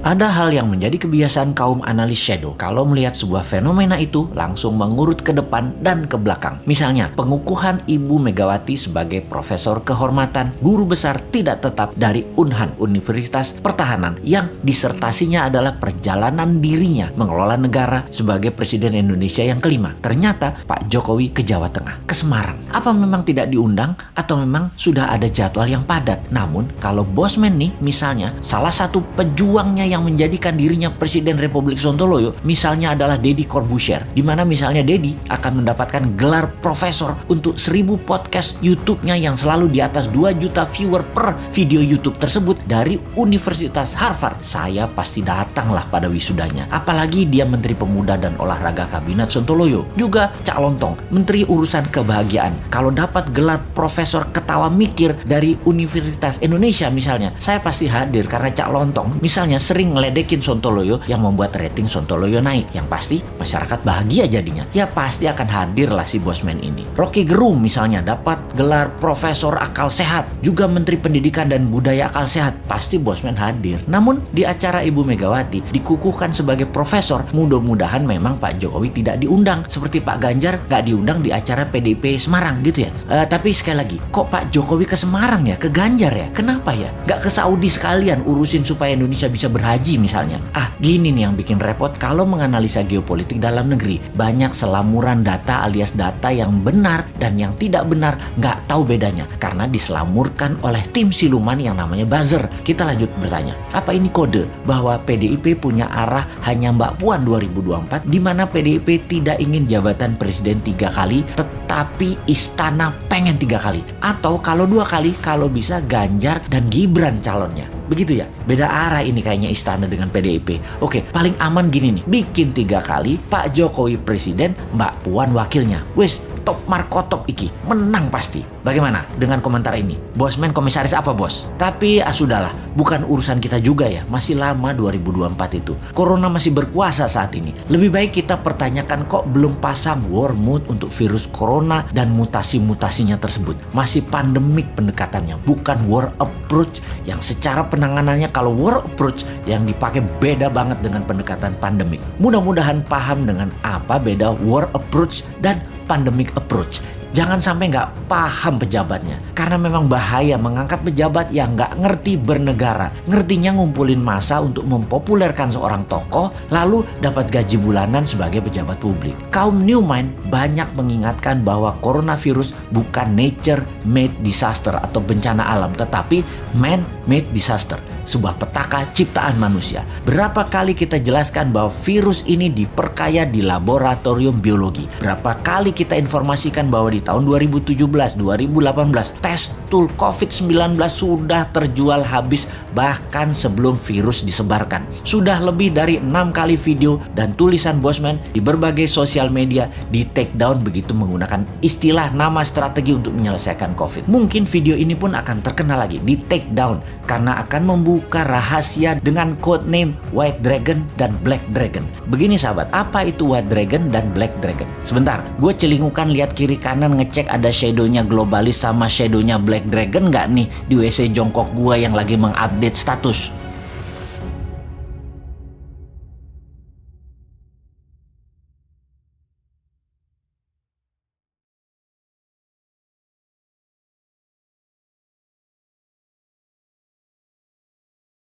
Ada hal yang menjadi kebiasaan kaum analis shadow. Kalau melihat sebuah fenomena itu, langsung mengurut ke depan dan ke belakang. Misalnya, pengukuhan Ibu Megawati sebagai profesor kehormatan, guru besar tidak tetap dari Unhan, Universitas Pertahanan, yang disertasinya adalah perjalanan dirinya mengelola negara sebagai Presiden Indonesia yang kelima. Ternyata Pak Jokowi ke Jawa Tengah, ke Semarang. Apa memang tidak diundang atau memang sudah ada jadwal yang padat? Namun, kalau Bosman nih, misalnya, salah satu pejuangnya yang menjadikan dirinya Presiden Republik Sontoloyo misalnya adalah Deddy Corbuzier, di mana misalnya Deddy akan mendapatkan gelar profesor untuk 1000 podcast YouTube-nya yang selalu di atas 2 juta viewer per video YouTube tersebut dari Universitas Harvard. Saya pasti datanglah pada wisudanya. Apalagi dia Menteri Pemuda dan Olahraga Kabinet Sontoloyo. Juga Cak Lontong, Menteri Urusan Kebahagiaan. Kalau dapat gelar profesor ketawa mikir dari Universitas Indonesia misalnya, saya pasti hadir karena Cak Lontong misalnya sering ngeledekin Sontoloyo yang membuat rating Sontoloyo naik. Yang pasti masyarakat bahagia jadinya. Ya pasti akan hadir lah si Bosman ini. Rocky Gerung misalnya dapat gelar profesor akal sehat, juga Menteri Pendidikan dan Budaya akal sehat, pasti Bosman hadir. Namun di acara Ibu Megawati dikukuhkan sebagai profesor, mudah-mudahan memang Pak Jokowi tidak diundang seperti Pak Ganjar gak diundang di acara PDIP Semarang gitu ya. Tapi sekali lagi, kok Pak Jokowi ke Semarang ya, ke Ganjar ya? Kenapa ya? Gak ke Saudi sekalian urusin supaya Indonesia bisa berhaji misalnya. Gini nih yang bikin repot kalau menganalisa geopolitik dalam negeri. Banyak selamuran data alias data yang benar dan yang tidak benar, nggak tahu bedanya karena diselamurkan oleh tim siluman yang namanya buzzer. Kita lanjut bertanya, apa ini kode bahwa PDIP punya arah hanya Mbak Puan 2024, di mana PDIP tidak ingin jabatan presiden 3 kali, tetapi istana pengen 3 kali, atau kalau 2 kali, kalau bisa Ganjar dan Gibran calonnya. Begitu ya, beda arah ini kayaknya istana dengan PDIP. Oke, paling aman gini nih, bikin 3 kali, Pak Jokowi presiden, Mbak Puan wakilnya. Wes, top markotop iki, menang pasti. Bagaimana dengan komentar ini? Bosman komisaris apa bos? Tapi sudahlah, bukan urusan kita juga ya, masih lama 2024 itu. Corona masih berkuasa saat ini. Lebih baik kita pertanyakan kok belum pasang war mood untuk virus corona dan mutasi-mutasinya tersebut. Masih pandemik pendekatannya, bukan war approach yang secara penanganannya kalau war approach yang dipakai beda banget dengan pendekatan pandemik. Mudah-mudahan paham dengan apa beda war approach dan pandemic approach. Jangan sampai nggak paham pejabatnya. Karena memang bahaya mengangkat pejabat yang nggak ngerti bernegara. Ngertinya ngumpulin massa untuk mempopulerkan seorang tokoh, lalu dapat gaji bulanan sebagai pejabat publik. Kaum New Mind banyak mengingatkan bahwa coronavirus bukan nature-made disaster atau bencana alam, tetapi man-made disaster. Sebuah petaka ciptaan manusia. Berapa kali kita jelaskan bahwa virus ini diperkaya di laboratorium biologi. Berapa kali kita informasikan bahwa di tahun 2017, 2018 tes tool COVID-19 sudah terjual habis bahkan sebelum virus disebarkan. Sudah lebih dari 6 kali video dan tulisan Bosman di berbagai sosial media di take down begitu menggunakan istilah nama strategi untuk menyelesaikan COVID. Mungkin video ini pun akan terkenal lagi di take down karena akan membuka rahasia dengan code name White Dragon dan Black Dragon. Begini sahabat, apa itu White Dragon dan Black Dragon? Sebentar, gue celingukan lihat kiri kanan ngecek ada shadownya globalis sama shadownya Black Dragon nggak nih di WC jongkok gue yang lagi mengupdate status.